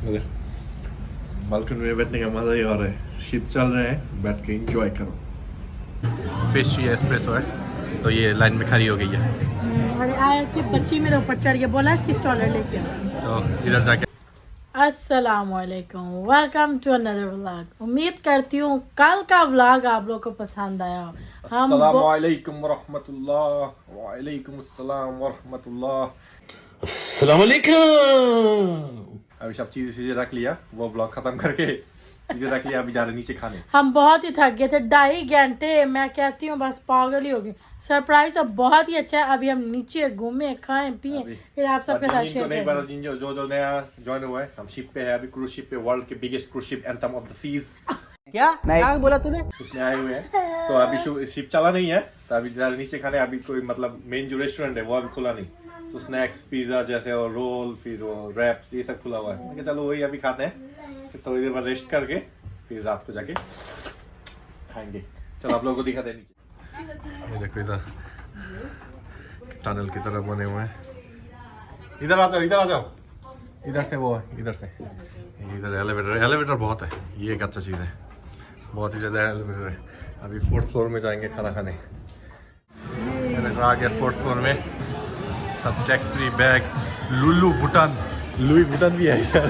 Balcony में बैठने का मजा ही और है। शिप चल रहे हैं, बैठ के एंजॉय करो। पेस्ट्री एस्प्रेसो है, तो ये लाइन में खड़ी हो गई है। अरे आया कि बच्ची मेरे ऊपर चढ़ गया, बोला इसकी स्टॉलर लेके तो इधर जाके अस्सलामुअलैकुम, वेलकम टू अनदर व्लॉग। उम्मीद करती हूँ कल का व्लॉग आप लोग को पसंद आया। अस्सलामुअलैकुम वरहमतुल्लाह, वालेकुम अस्सलाम वरहमतुल्लाह। अभी सब चीजें रख लिया, वो ब्लॉग खत्म करके चीजें रख लिया। अभी जा रहे नीचे खाने। हम बहुत ही थक गए थे, 2.5 घंटे मैं कहती हूँ बस पागल ही हो गई। सरप्राइज तो बहुत ही अच्छा है। अभी हम नीचे घूमे, खाएं, पिए, फिर आप सबके साथ शेयर करेंगे। जो नया ज्वाइन हुआ है, हम शिप पे है अभी, क्रूज शिप पे, वर्ल्ड के biggest cruise ship anthem of the seas. क्या बोला तूने? उसमें आए हुए हैं, तो अभी शिप चला नहीं है, तो अभी जा रहे नीचे खाने। अभी कोई मतलब मेन जो रेस्टोरेंट है वो अभी खुला नहीं, तो स्नैक्स, पिज्जा जैसे और रोल, फिर वो रैप्स, ये सब खुला हुआ है। मैं चलो वही अभी खाते हैं, फिर थोड़ी देर बाद रेस्ट करके फिर रात को जाके खाएंगे। चलो आप लोगों को दिखा दें नीचे। ये देखो इधर टनल की तरह बने हुए हैं। इधर आ जाओ, इधर आ जाओ, इधर से वो है, इधर से इधर एलिवेटर बहुत है। ये एक अच्छा चीज़ है, बहुत ही ज़्यादा एलिवेटर है। अभी 4th फ्लोर में जाएंगे खाना खाने। आ गया 4th फ्लोर में, सब tax free bag, Louis Bhutan भी है यार।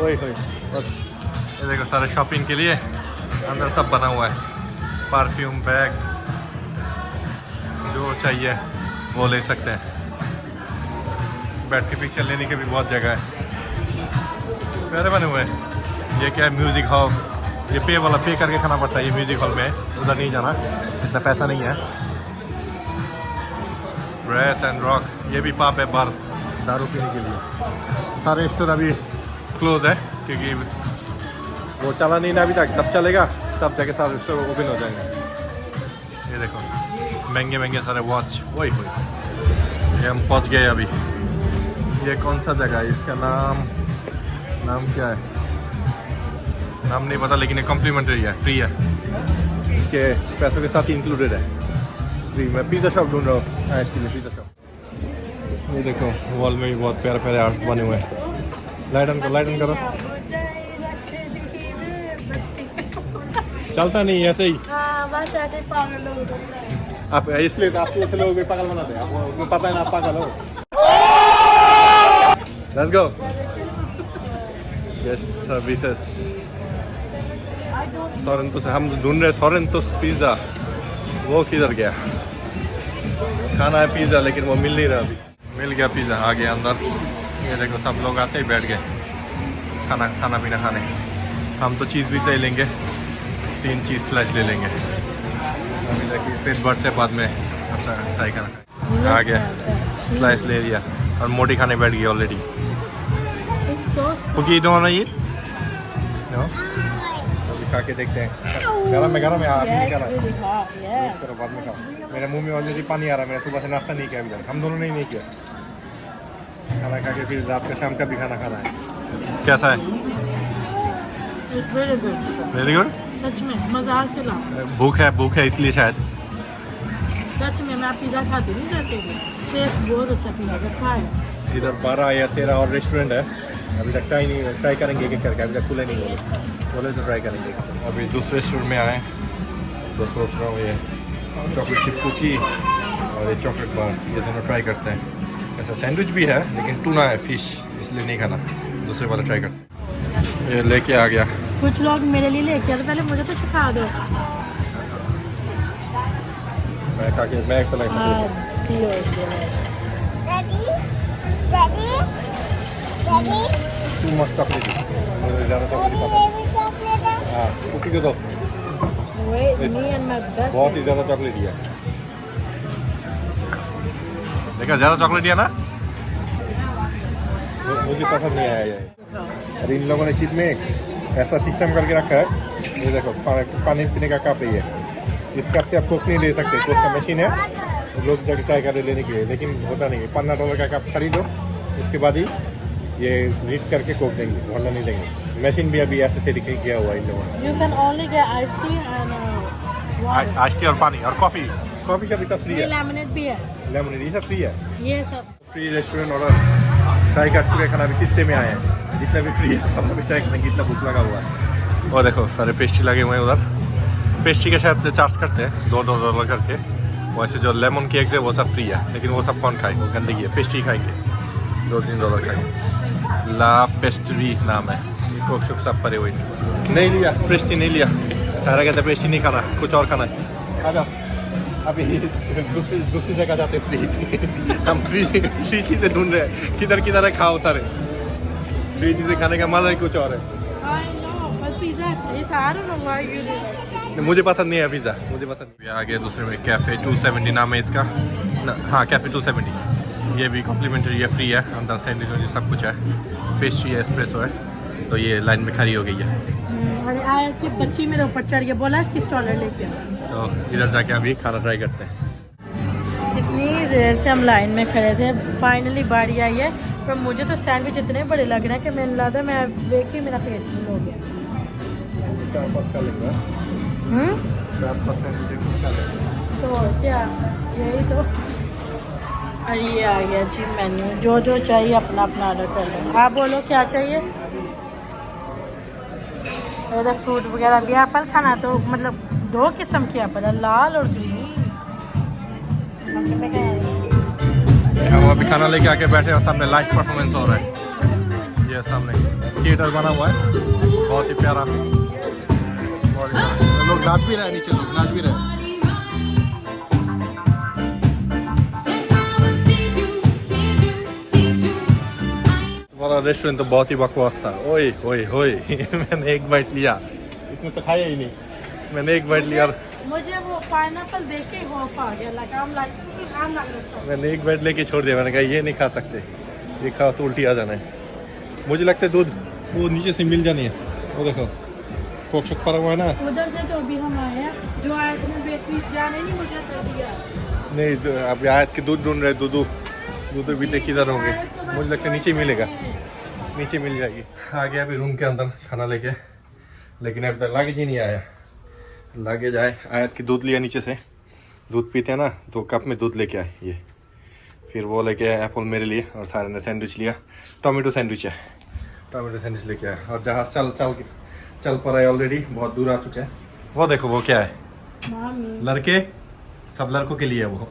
ओए होए, ये देखो सारे शॉपिंग के लिए अंदर सब बना हुआ है। परफ्यूम, बैग्स, जो चाहिए वो ले सकते हैं। बैठ के पिक्चर लेने की भी बहुत जगह है, प्यारे बने हुए हैं। ये क्या है, म्यूजिक हॉल। ये पे करके खाना पड़ता है। ये म्यूजिक हॉल में उधर नहीं जाना, इतना पैसा नहीं है। ब्रेस एंड रॉक, ये भी पाप है बार दारू पीने के लिए। सारे स्टोर अभी क्लोज है क्योंकि वो चला नहीं ना अभी तक। जब चलेगा तब जाके सारे स्टोर ओपन हो जाएंगे। ये देखो महंगे सारे वॉच। वही ये हम पहुंच गए अभी। ये कौन सा जगह है, इसका नाम क्या है, नाम नहीं पता, लेकिन ये कॉम्प्लीमेंट्री है, फ्री है, इसके पैसों के साथ इंक्लूडेड है। मैं पिज़्ज़ा शॉप ढूंढ रहा हूँ इसके लिए, पिज़्ज़ा शॉप। ये देखो वॉल में भी बहुत प्यारे आर्ट बने हुए हैं। लाइट ऑन करो। चलता नहीं ऐसे ही। बस ऐसे ही पागल लोग। आप इसलिए तो आपको ऐसे लोग भी पागल बनाते हैं, आपको पता है ना आप पागल हो। Let's go. गेस्ट सर्विसेज सोरेंटोस, हम ढूंढ रहे सोरेंटोस पिज़्ज़ा। वो किधर गया? खाना है पिज़्ज़ा, लेकिन वो मिल नहीं रहा अभी। मिल गया पिज़्ज़ा, आ गया अंदर। ये देखो सब लोग आते ही बैठ गए खाना पीना खाने। हम तो चीज़ भी चाहिए लेंगे, 3 चीज़ स्लाइस ले लेंगे अभी तक, पेट भरते बाद में। अच्छा सही खाना आ गया, स्लाइस ले लिया और मोटी खाने बैठ गई ऑलरेडी। क्योंकि डोंट ईट नो, अभी खा के देखते हैं। गरम है आप नहीं खा रहा है, करो बाद में खाओ। मेरे मुंह में ऑलरेडी पानी आ रहा है। मैंने सुबह से नाश्ता नहीं किया अभी तक, हम दोनों ने नहीं किया। खाना खा के फिर रात का शाम का भी खाना खाना है। कैसा है? Very good. सच में मजाक से ला। भूख है इसलिए शायद। सच में मैं पिज़्ज़ा खाती नहीं जैसे, टेस्ट बहुत अच्छा पिज़्ज़ा का। ट्राई। इधर 12 या 13 और रेस्टोरेंट है, अभी तक ट्राई करेंगे एक करके। अभी तक खुले नहीं बोले तो ट्राई करेंगे। अभी दूसरे रेस्टोरेंट में आए तो सोच रहा हूँ ये चॉकलेट चिप कुकी और ये चॉकलेट बार, ये दोनों ट्राई करते हैं। ऐसा सैंडविच भी है लेकिन टूना है, फिश, इसलिए नहीं खाना। दूसरे वाला ट्राई करते हैं। ये लेके आ गया। कुछ लोग मेरे लिए लेके आते, पहले मुझे तो सिखा दो। मैं खा के मैं पहले टू मस्त चॉकलेट, मुझे ज़्यादा चॉकलेट पसंद है। हाँ कुकी को दो, बहुत ही ज़्यादा चॉकलेट है। देखा ज़्यादा चॉकलेट है ना, मुझे पसंद नहीं आया ये। और इन लोगों ने शिप में ऐसा सिस्टम करके रखा है, ये देखो पानी पीने का कप है ये। इस कप से आप कोक नहीं ले सकते, कोक का मशीन है, लोग जाके ट्राई कर लेने के लिए, लेकिन होता नहीं है। $15 का कप खरीदो, उसके बाद ही ये रीड करके कोक देंगे, वरना नहीं देंगे। मशीन भी अभी ऐसे से किया हुआ है इन लोगों ने। You can only get iced tea and water. Ice tea और पानी और कॉफ़ी शॉप सब फ्री है। लेमनेड भी है, लेमनेड ये सब फ्री है। ये सब फ्री रेस्टोरेंट ऑर्डर ट्राई कर चुके हैं खाना। अभी किस्से में आए हैं, जितना भी फ्री है हम अभी ट्राई करेंगे, इतना भूख लगा हुआ है। और देखो सारे पेस्ट्री लगे हुए हैं उधर, पेस्ट्री के शायद चार्ज करते हैं $2 करके। वैसे जो लेमन केक्स है वो सब फ्री है, लेकिन वो सब कौन खाएंगे, वो गंदगी है। पेस्ट्री खाएंगे, $2-3 खाएंगे। ला पेस्ट्री नाम है, कोक शुक सब परे हुए। नहीं लिया पेस्ट्री, नहीं लिया। सारा कहते पेस्ट्री नहीं खाना, कुछ और खाना है। आ जाओ, अभी दूसरी जगह जाते फ्री। हम फ्री चीज़ें ढूंढ रहे हैं, किधर किधर है खाओ सारे। फ्री चीज़ें खाने का मजा ही कुछ और है। मुझे पसंद नहीं है पिज़्ज़ा, मुझे पसंद नहीं। आगे दूसरे में कैफ़े 270 नाम है इसका। हाँ, कैफ़े 270, ये भी कॉम्प्लीमेंट्री है, फ्री है। अंदर सैंडविच वैंडविच सब कुछ है, पेस्ट्री है, एस्प्रेसो है। तो ये लाइन में खड़ी हो गई है। आयत के बच्ची मेरे ऊपर चढ़ के बोला इसकी स्टॉलर लेके। तो इधर जाके अभी खाना ट्राई करते हैं। इतनी देर से हम लाइन में खड़े थे, फाइनली बारी आई है। पर मुझे तो सैंडविच इतने बड़े लग रहे हैं कि मैंने लगा मैं देख ही मेरा पेट फुल हो गया। 4-5 का लेगा। 4-5 का लेगा। तो क्या यही तो। और ये आ गया जी मेन्यू, जो जो चाहिए अपना अपना ऑर्डर कर लो। आप बोलो क्या चाहिए। इधर फ्रूट वगैरह भी, एप्पल खाना तो मतलब 2 किस्म के एप्पल है, लाल और ग्रीन। हम अभी खाना लेके आके बैठे और सामने लाइव परफॉर्मेंस हो रहा है। ये सामने थिएटर बना हुआ है, बहुत ही प्यारा। लोग नाच भी रहे हैं, नीचे लोग नाच भी रहे हैं। तुम्हारा रेस्टोरेंट तो बहुत ही बकवास था। ओए ओए ओए मैंने एक बाइट लिया, इसमें तो खाया ही नहीं। मैंने एक बाइट लिया और मुझे वो पाइनएप्पल देख के खौफ आ गया, लगा मैंने एक बाइट लेके छोड़ दिया। मैंने कहा ये नहीं खा सकते, ये खाओ तो उल्टी आ जाना है। मुझे लगता है दूध वो नीचे से मिल जानी है। वो देखो कोक शुक पड़ा हुआ है ना उधर से। तो अभी हम आए हैं, जो आयत ने बेची जाने नहीं मुझे दे दिया। नहीं, तो अब आयत के दूध ढूंढ रहे। दूध भी देखिए किधर होंगे। मुझे लगता है नीचे मिलेगा, नीचे मिल जाएगी। आ गया अभी रूम के अंदर खाना लेके, लेकिन अभी तक लागेज ही नहीं आया। लागेज आए, आयत की दूध लिया नीचे से। दूध पीते हैं ना, तो कप में दूध लेके आए ये। फिर वो लेके आए एप्पल मेरे लिए, और सारे ने सैंडविच लिया। टोमेटो सैंडविच है, टोमेटो सैंडविच लेके आए। और जहाज चल पड़ा है ऑलरेडी, बहुत दूर आ चुके हैं। वो देखो वो क्या है, लड़के, सब लड़कों के लिए है वो।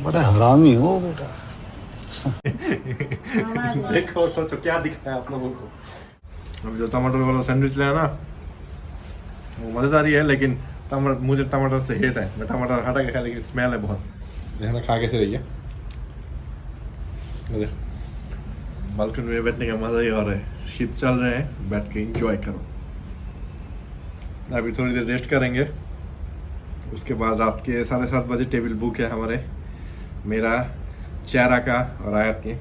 बड़ा हरामी हो बेटा। देखो और सोचो क्या दिखता है आप लोगों को। अभी जो टमाटर वाला सैंडविच लिया ना, वो मजेदार ही है, लेकिन मुझे टमाटर से हेट है। मैं टमाटर हटा के खा, लेकिन स्मेल है बहुत। देखना खा कैसे रही है। बालकनी में बैठने का मजा ही और है। शिप चल रहे हैं, बैठ के एंजॉय करो। अभी थोड़ी देर रेस्ट करेंगे, उसके बाद रात के 7:30 बजे टेबल बुक है हमारे, मेरा, चेहरा का और आयत के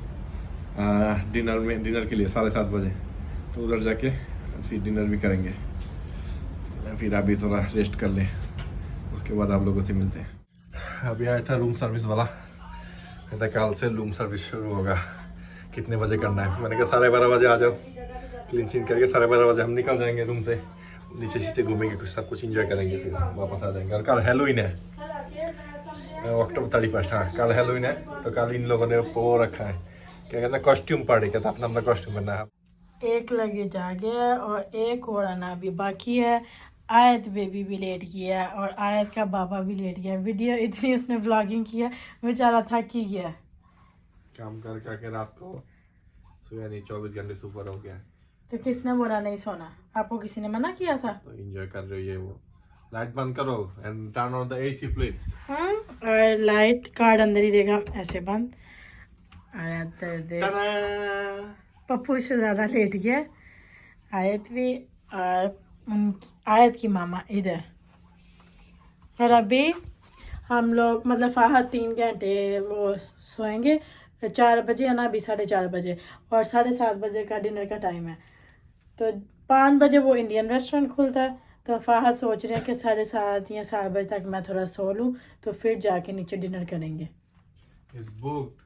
डिनर के लिए 7:30 बजे। तो उधर जाके फिर डिनर भी करेंगे। फिर अभी थोड़ा रेस्ट कर लें, उसके बाद आप लोगों से मिलते हैं। अभी आया था रूम सर्विस वाला, कहता कल से रूम सर्विस शुरू होगा। कितने बजे करना है? मैंने कहा 12:30 बजे आ जाओ, क्लीन शीन करके 12:30 बजे हम निकल जाएंगे रूम से। नीचे नीचे घूमेंगे, कुछ सब कुछ इंजॉय करेंगे, फिर वापस आ जाएंगे। और कल हैलोवीन है, October 31। हाँ, कल हैलोवीन है। तो कल इन लोगों ने वो रखा है, क्या कहते हैं, कॉस्ट्यूम पार्टी। कहता अपना अपना कॉस्ट्यूम बनना है। एक लगेज आ गया और एक और आना भी बाकी है। आयत बेबी भी लेट गया और आयत का बाबा भी लेट गया। वीडियो इतनी उसने व्लॉगिंग किया, बेचारा थक ही गया। काम कर करके रात को सोया नहीं, 24 घंटे से ऊपर हो गया। तो किसने बोला नहीं सोना? आपको किसी ने मना किया था? तो एंजॉय कर रही है वो। लाइट बंद करो and turn on the AC please. और लाइट कार्ड अंदर ही रहेगा, ऐसे बंद। और पप्पू से ज़्यादा लेट गया, आयत भी, और आयत की मामा इधर। और अभी हम लोग मतलब फाहद 3 घंटे वो सोएंगे। 4 बजे आना, अभी 4:30 बजे, और 7:30 बजे का डिनर का टाइम है। तो 5 बजे वो इंडियन रेस्टोरेंट खुलता है। तो फाहद सोच रहे हैं कि 7:30 या 7 बजे तक मैं थोड़ा सो लूँ, तो फिर जाके नीचे डिनर करेंगे। इस बुक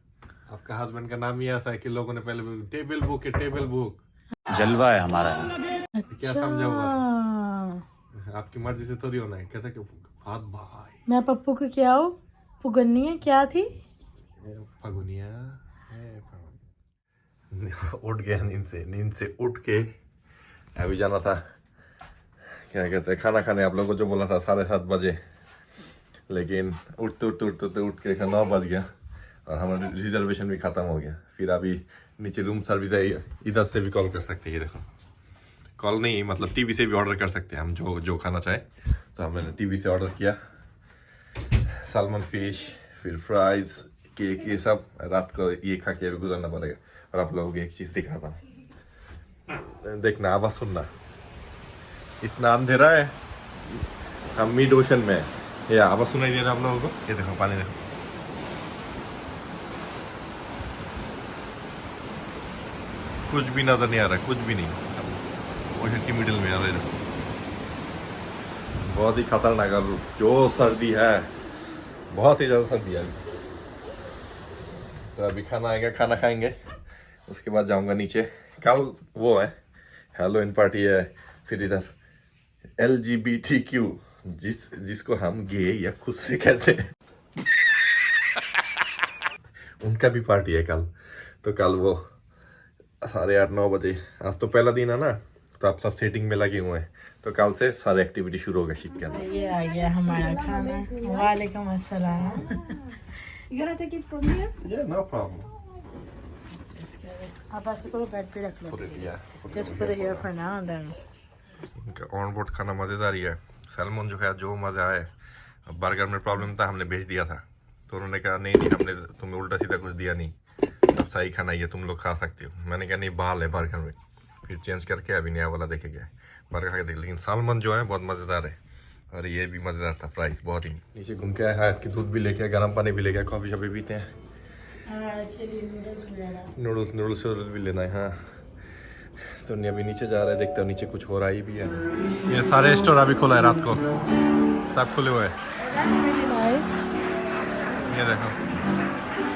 आपका हस्बैंड का नाम ही ऐसा है कि लोगों ने पहले टेबल बुक है, टेबल बुक जलवा है हमारा। क्या समझा हुआ? आपकी मर्जी से थोड़ी होना है। कहता कि फाद भाई मैं पप्पू को क्या हो पुगन्नी है, क्या थी फगुनिया। उठ गया नींद से उठ के अभी जाना था, क्या कहते हैं, खाना खाने। आप लोगों को जो बोला था 7:30 बजे, लेकिन उठ के 9 बज गया और हमारा रिजर्वेशन भी ख़त्म हो गया। फिर अभी नीचे रूम सर्विस है, इधर से भी कॉल कर सकते हैं। ये देखो, कॉल नहीं मतलब टीवी से भी ऑर्डर कर सकते हैं हम, जो खाना चाहे। तो हमने टीवी से ऑर्डर किया सैल्मन फिश, फिर फ्राइज, केक, ये सब। रात को ये खा के अभी गुजरना पड़ेगा। और आप लोगों को एक चीज़ दिखाता हूँ, देखना, आवाज़ सुनना। इतना अंधेरा है, हम मिड ओशन में है। ये आवाज़ सुनाई दे रहा है आप लोगों को? ये देखो पानी, देखो, कुछ भी नजर नहीं आ रहा, कुछ भी नहीं। ओशन की मिडिल में आ रहा है। बहुत ही खतरनाक, और जो सर्दी है, बहुत ही ज़्यादा सर्दी है। तो अभी खाना आएगा, खाना खाएंगे, उसके बाद जाऊंगा नीचे। कल वो है हैलोवीन पार्टी है। फिर इधर LGBTQ, जिसको हम गे या खुद से कहते हैं, उनका भी पार्टी है कल। तो कल वो 8:30-9 बजे, आज तो पहला दिन है ना, तो आप सब सेटिंग में लगे हुए हैं। तो कल से सारी एक्टिविटी शुरू होगा शिप के अंदर। ये आ गया हमारा खाना। वालेकुम अस्सलाम। You gonna take it from here? Yeah, no problem. आप ऐसे करो, बेड पे रख लो। Put it, yeah. Just put it here for now and then. इनका ऑन बोर्ड खाना मज़ेदार ही है। सैल्मन जो है, जो मज़ा आए। बर्गर में प्रॉब्लम था, हमने भेज दिया था, तो उन्होंने कहा नहीं हमने तुम्हें उल्टा सीधा कुछ दिया नहीं, सब सही खाना ये तुम लोग खा सकते हो। मैंने कहा नहीं, बाल है बर्गर में। फिर चेंज करके अभी नया वाला देखे गया, बर्गर खा के देख। लेकिन सैल्मन जो है बहुत मज़ेदार है, और ये भी मज़ेदार था। प्राइस बहुत ही। नीचे घूम के आया, की दूध भी लेके, गर्म पानी भी लेके, कॉफ़ी शॉफ़ी पीते हैं। नूडल्स भी लेना है। हाँ, तो अभी नीचे जा रहे हैं, देखते हो नीचे कुछ हो रहा ही भी है। ये सारे स्टोर अभी खुला है, रात को सब खुले हुए हैं। ये देखो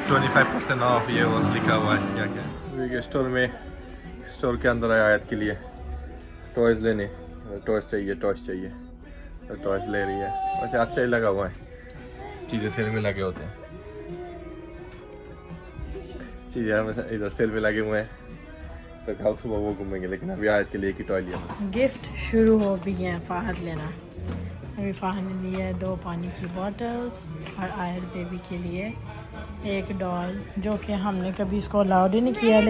25% ऑफ, ये वो लिखा हुआ है क्या क्या। स्टोर के अंदर आया आयत के लिए टॉयज लेने। टॉयज चाहिए तो टॉयज ले रही है। वैसे अच्छा ही लगा हुआ है, चीज़ें सेल में लगे होते हैं, चीज़ें हमेशा इधर सेल में लगे हुए हैं। तो कल सुबह वो घूमेंगे, लेकिन अभी आयत के लिए एक ही टॉय लिया। गिफ्ट शुरू हो भी गया फाहद लेना। अभी फाहद ने लिया है 2 पानी की बॉटल्स, और आयत बेबी के लिए एक डॉल, जो कि हमने कभी इसको अलाउड ही नहीं किया,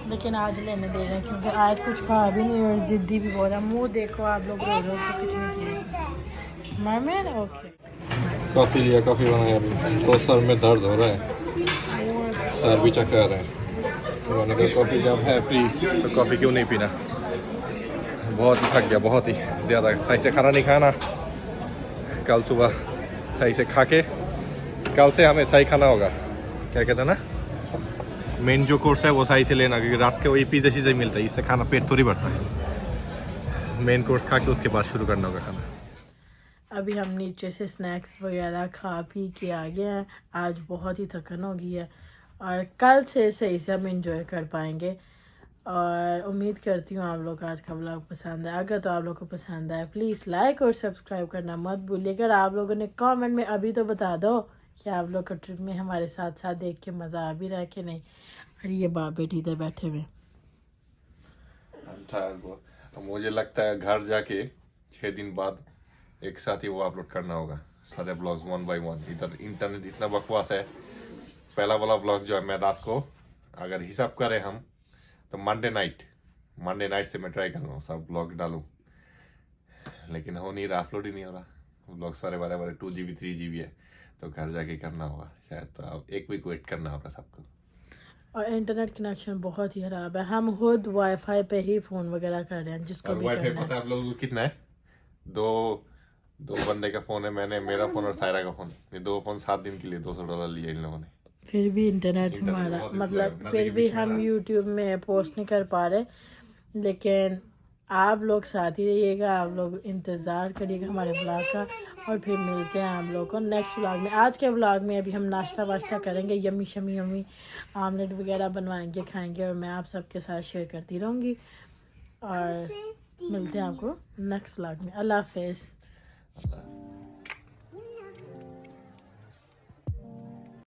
लेकिन आज लेने दे रहे हैं, क्योंकि आयत कुछ खा भी नहीं और ज़िद्दी भी बहुत है। मुँह देखो आप लोग, रो रो के कुछ नहीं किया इसने। Mermaid okay. कॉफ़ी लिया, कॉफ़ी बनाया, तो सर में दर्द हो रहा है, सर भी चक्कर आ रहा है। तो मैंने कहा कॉफ़ी जब है फ्री तो कॉफ़ी क्यों नहीं पीना। बहुत ही थक गया, बहुत ही ज़्यादा। सही से खाना नहीं खाना, कल सुबह सही से खा के, कल से हमें सही खाना होगा। क्या कहते हैं ना, मेन जो कोर्स है वो सही से लेना, क्योंकि रात के वही पिज़्ज़ा चीज़ें मिलता है, इससे खाना पेट थोड़ी भरता है। मेन कोर्स खा के उसके बाद शुरू करना होगा खाना। अभी हम नीचे से स्नैक्स वगैरह खा पी के आ गए हैं। आज बहुत ही थकन हो गई है, और कल से सही से हम इंजॉय कर पाएंगे। और उम्मीद करती हूँ आप लोग को आज का व्लॉग पसंद है। अगर तो आप लोग को पसंद आए, प्लीज़ लाइक और सब्सक्राइब करना मत भूलिएगा। आप लोगों ने कमेंट में अभी तो बता दो कि आप लोग का ट्रिप में हमारे साथ साथ देख के मज़ा आ भी रहा है कि नहीं। और ये बाप बेटी इधर बैठे हुए। मुझे लगता है घर जाके 6 दिन बाद एक साथ ही वो अपलोड करना होगा, सारे ब्लॉग्स 1 by 1। इधर इंटरनेट इतना बकवास है। पहला वाला ब्लॉग जो है, मैं रात को अगर हिसाब करें हम, तो मंडे नाइट से मैं ट्राई कर रहा हूँ सब ब्लॉग डालूँ, लेकिन हो नहीं रहा, अपलोड ही नहीं हो रहा। ब्लॉग सारे बड़े 2 GB 3 GB है, तो घर जाके करना होगा शायद। तो अब 1 वीक वेट करना होगा सबको। और इंटरनेट कनेक्शन बहुत ही खराब है। हम खुद वाईफाई पे ही फ़ोन वगैरह कर रहे हैं, जिसको भी वाईफाई करना पता है आप लोगों को कितना है? दो बंदे का फ़ोन है, मैंने, मेरा फ़ोन और सायरा का फ़ोन। ये 2 फ़ोन 7 दिन के लिए $200 लिए इन लोगों ने। फिर भी इंटरनेट हमारा बहुत मतलब, slow है, फिर भी हम यूट्यूब में पोस्ट नहीं कर पा रहे। लेकिन आप लोग साथ ही रहिएगा, आप लोग इंतज़ार करिएगा हमारे व्लॉग का, और फिर मिलते हैं आप लोगों को नेक्स्ट व्लॉग में। आज के व्लॉग में अभी हम नाश्ता वाश्ता करेंगे, यमी आमलेट वगैरह बनवाएंगे, खाएंगे, और मैं आप सबके साथ शेयर करती रहूँगी। और मिलते हैं आपको नेक्स्ट व्लॉग में। अल्लाह हाफिज़।